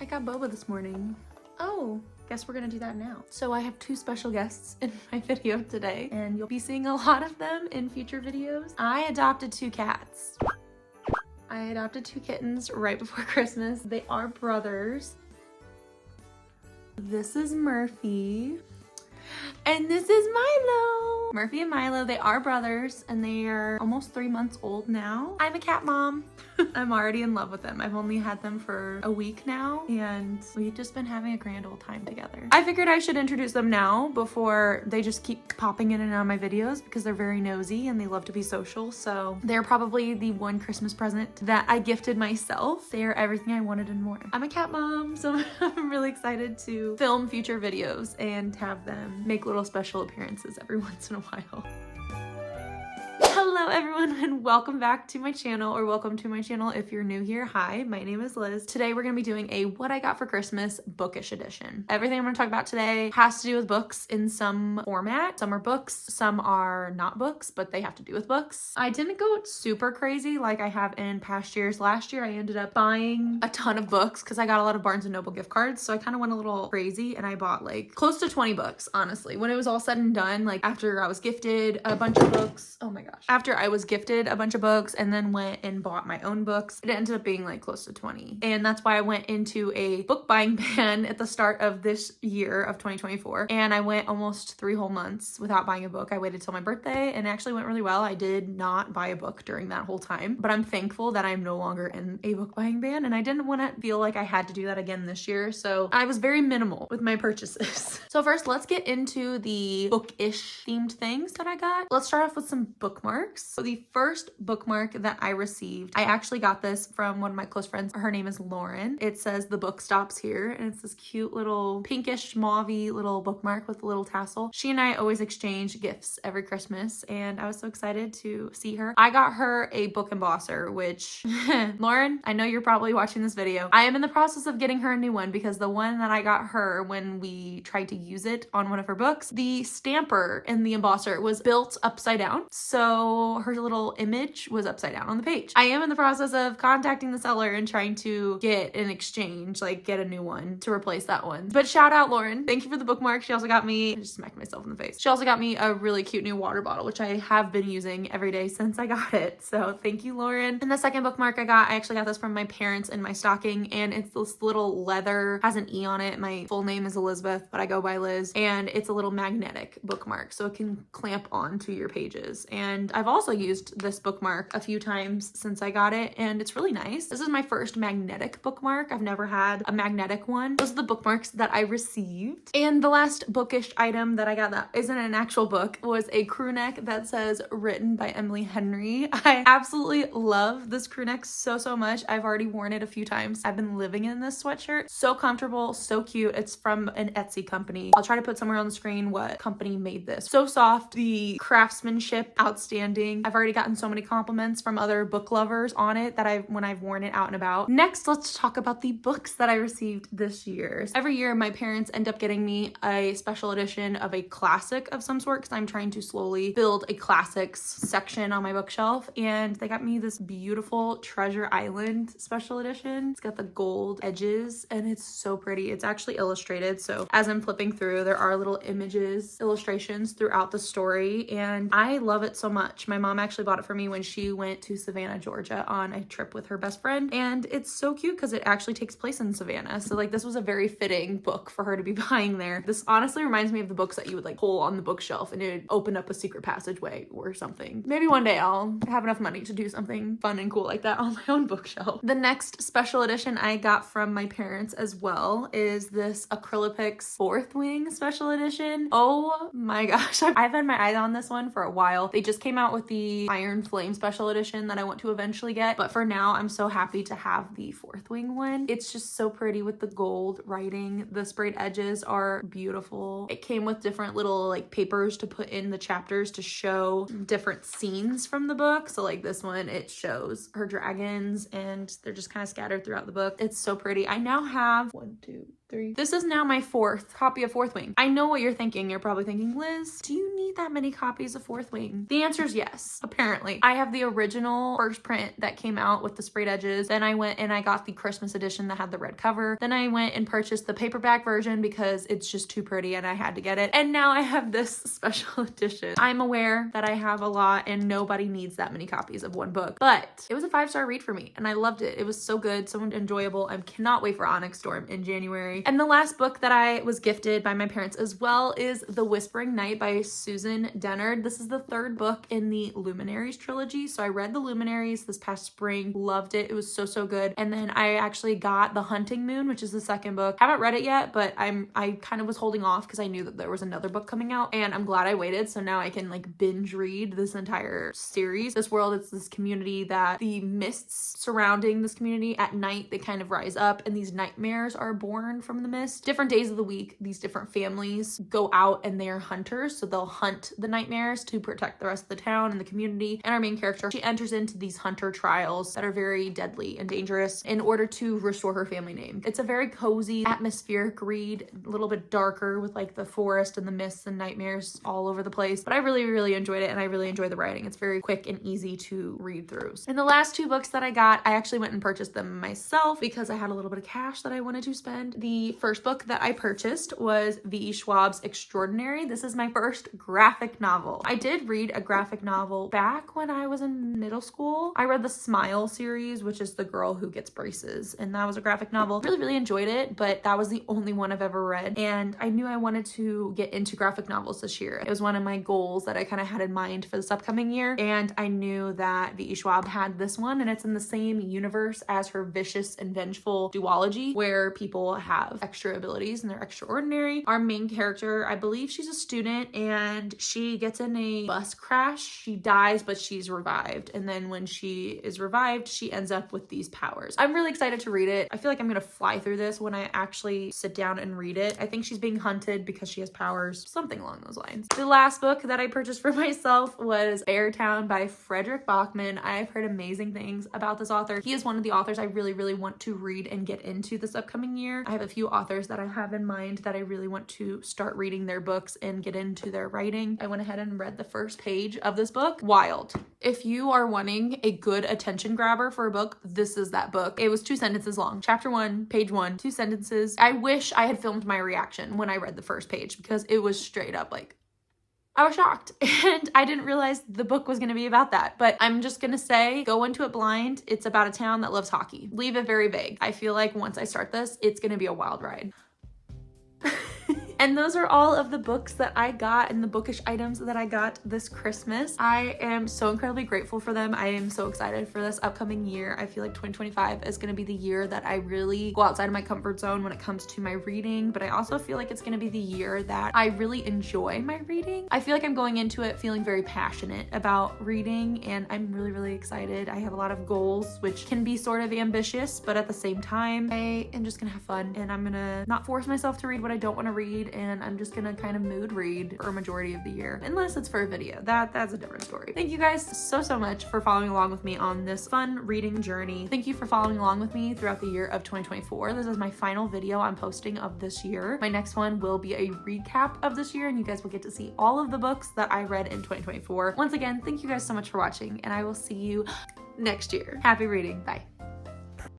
make up boba this morning? Oh, guess we're gonna do that now. So I have two special guests in my video today, and you'll be seeing a lot of them in future videos. I adopted two cats. I adopted two kittens right before Christmas. They are brothers. This is Murphy. And this is Milo. Murphy and Milo, they are brothers and they are almost 3 months old now. I'm a cat mom. I'm already in love with them. I've only had them for a week now and we've just been having a grand old time together. I figured I should introduce them now before they just keep popping in and out of my videos because they're very nosy and they love to be social. So they're probably the one Christmas present that I gifted myself. They are everything I wanted and more. I'm a cat mom, so I'm really excited to film future videos and have them make little special appearances every once in a while. Hello everyone and welcome back to my channel, or welcome to my channel if you're new here. Hi, my name is Liz. Today we're gonna be doing a What I Got for Christmas bookish edition. Everything I'm gonna talk about today has to do with books in some format. Some are books, some are not books, but they have to do with books. I didn't go super crazy like I have in past years. Last year I ended up buying a ton of books because I got a lot of Barnes & Noble gift cards, so I kind of went a little crazy and I bought like close to 20 books, honestly. When it was all said and done, like after I was gifted a bunch of books, oh my gosh. After I was gifted a bunch of books and then went and bought my own books, it ended up being like close to 20. And that's why I went into a book buying ban at the start of this year of 2024. And I went almost 3 whole months without buying a book. I waited till my birthday and it actually went really well. I did not buy a book during that whole time, but I'm thankful that I'm no longer in a book buying ban and I didn't want to feel like I had to do that again this year. So I was very minimal with my purchases. So first, let's get into the bookish themed things that I got. Let's start off with some bookmarks. So the first bookmark that I received, I actually got this from one of my close friends. Her name is Lauren. It says "The book stops here," and it's this cute little pinkish mauvey little bookmark with a little tassel. She and I always exchange gifts every Christmas, and I was so excited to see her. I got her a book embosser, which Lauren, I know you're probably watching this video. I am in the process of getting her a new one because the one that I got her when we tried to use it on one of her books, the stamper in the embosser was built upside down. So her little image was upside down on the page. I am in the process of contacting the seller and trying to get an exchange, like get a new one to replace that one. But shout out Lauren. Thank you for the bookmark. She also got me, I just smacked myself in the face. She also got me a really cute new water bottle, which I have been using every day since I got it. So thank you, Lauren. And the second bookmark I actually got this from my parents in my stocking, and it's this little leather, has an E on it. My full name is Elizabeth, but I go by Liz, and it's a little magnetic bookmark, so it can clamp onto your pages. And I've also used this bookmark a few times since I got it, and it's really nice. This is my first magnetic bookmark. I've never had a magnetic one. Those are the bookmarks that I received. And the last bookish item that I got that isn't an actual book was a crew neck that says "Written by Emily Henry." I absolutely love this crew neck so much. I've already worn it a few times. I've been living in this sweatshirt. So comfortable, so cute. It's from an Etsy company. I'll try to put somewhere on the screen what company made this. So soft, the craftsmanship outstanding. I've already gotten so many compliments from other book lovers on it that when I've worn it out and about. Next, let's talk about the books that I received this year. Every year, my parents end up getting me a special edition of a classic of some sort because I'm trying to slowly build a classics section on my bookshelf. And they got me this beautiful Treasure Island special edition. It's got the gold edges and it's so pretty. It's actually illustrated. So as I'm flipping through, there are little images, illustrations throughout the story. And I love it so much. My mom actually bought it for me when she went to Savannah, Georgia on a trip with her best friend. And it's so cute because it actually takes place in Savannah. So like this was a very fitting book for her to be buying there. This honestly reminds me of the books that you would like pull on the bookshelf and it would open up a secret passageway or something. Maybe one day I'll have enough money to do something fun and cool like that on my own bookshelf. The next special edition I got from my parents as well is this Acrylopix Fourth Wing special edition. Oh my gosh, I've had my eye on this one for a while. They just came out with the Iron Flame special edition that I want to eventually get, but for now I'm so happy to have the Fourth Wing one. It's just so pretty with the gold writing. The sprayed edges are beautiful. It came with different little like papers to put in the chapters to show different scenes from the book. So like this one, it shows her dragons and they're just kind of scattered throughout the book. It's so pretty. I now have 1, 2, 3. This is now my 4th copy of Fourth Wing. I know what you're thinking. You're probably thinking, Liz, do you need that many copies of Fourth Wing? The answer is yes, apparently. I have the original first print that came out with the sprayed edges. Then I went and I got the Christmas edition that had the red cover. Then I went and purchased the paperback version because it's just too pretty and I had to get it. And now I have this special edition. I'm aware that I have a lot and nobody needs that many copies of one book, but it was a 5-star read for me and I loved it. It was so good, so enjoyable. I cannot wait for Onyx Storm in January. And the last book that I was gifted by my parents as well is The Whispering Night by Susan Dennard. This is the 3rd book in the Luminaries trilogy. So I read the Luminaries this past spring, loved it. It was so, so good. And then I actually got The Hunting Moon, which is the 2nd book. Haven't read it yet, but I kind of was holding off because I knew that there was another book coming out and I'm glad I waited. So now I can like binge read this entire series. This world, it's this community that the mists surrounding this community at night, they kind of rise up and these nightmares are born from the mist. Different days of the week, these different families go out and they are hunters. So they'll hunt the nightmares to protect the rest of the town and the community. And our main character, she enters into these hunter trials that are very deadly and dangerous in order to restore her family name. It's a very cozy, atmospheric read, a little bit darker with like the forest and the mists and nightmares all over the place. But I really, really enjoyed it and I really enjoy the writing. It's very quick and easy to read through. And the last 2 books that I got, I actually went and purchased them myself because I had a little bit of cash that I wanted to spend. The first book that I purchased was V.E. Schwab's Extraordinary. This is my first graphic novel. I did read a graphic novel back when I was in middle school. I read the Smile series, which is the girl who gets braces, and that was a graphic novel. Really, really enjoyed it, but that was the only one I've ever read, and I knew I wanted to get into graphic novels this year. It was one of my goals that I kind of had in mind for this upcoming year, and I knew that V.E. Schwab had this one, and it's in the same universe as her Vicious and Vengeful duology, where people have extra abilities and they're extraordinary. Our main character, I believe she's a student, and she gets in a bus crash. She dies, but she's revived, and then when she is revived, she ends up with these powers. I'm really excited to read it. I feel like I'm gonna fly through this when I actually sit down and read it. I think she's being hunted because she has powers, something along those lines. The last book that I purchased for myself was Beartown by Frederick Bachman. I've heard amazing things about this author. He is one of the authors I really, really want to read and get into this upcoming year. I have a few authors that I have in mind that I really want to start reading their books and get into their writing. I went ahead and read the first page of this book. Wild. If you are wanting a good attention grabber for a book, this is that book. It was 2 sentences long. Chapter 1, page 1, 2 sentences. I wish I had filmed my reaction when I read the first page because it was straight up like, I was shocked and I didn't realize the book was going to be about that. But I'm just going to say, go into it blind. It's about a town that loves hockey. Leave it very vague. I feel like once I start this, it's going to be a wild ride. And those are all of the books that I got and the bookish items that I got this Christmas. I am so incredibly grateful for them. I am so excited for this upcoming year. I feel like 2025 is going to be the year that I really go outside of my comfort zone when it comes to my reading, but I also feel like it's going to be the year that I really enjoy my reading. I feel like I'm going into it feeling very passionate about reading, and I'm really, really excited. I have a lot of goals, which can be sort of ambitious, but at the same time, I am just gonna have fun, and I'm gonna not force myself to read what I don't want to read, and I'm just gonna kind of mood read for a majority of the year, unless it's for a video. That's a different story. Thank you guys so much for following along with me on this fun reading journey. Thank you for following along with me throughout the year of 2024. This is my final video I'm posting of this year. My next one will be a recap of this year, and you guys will get to see all of the books that I read in 2024. Once again, thank you guys so much for watching, and I will see you next year. Happy reading. Bye.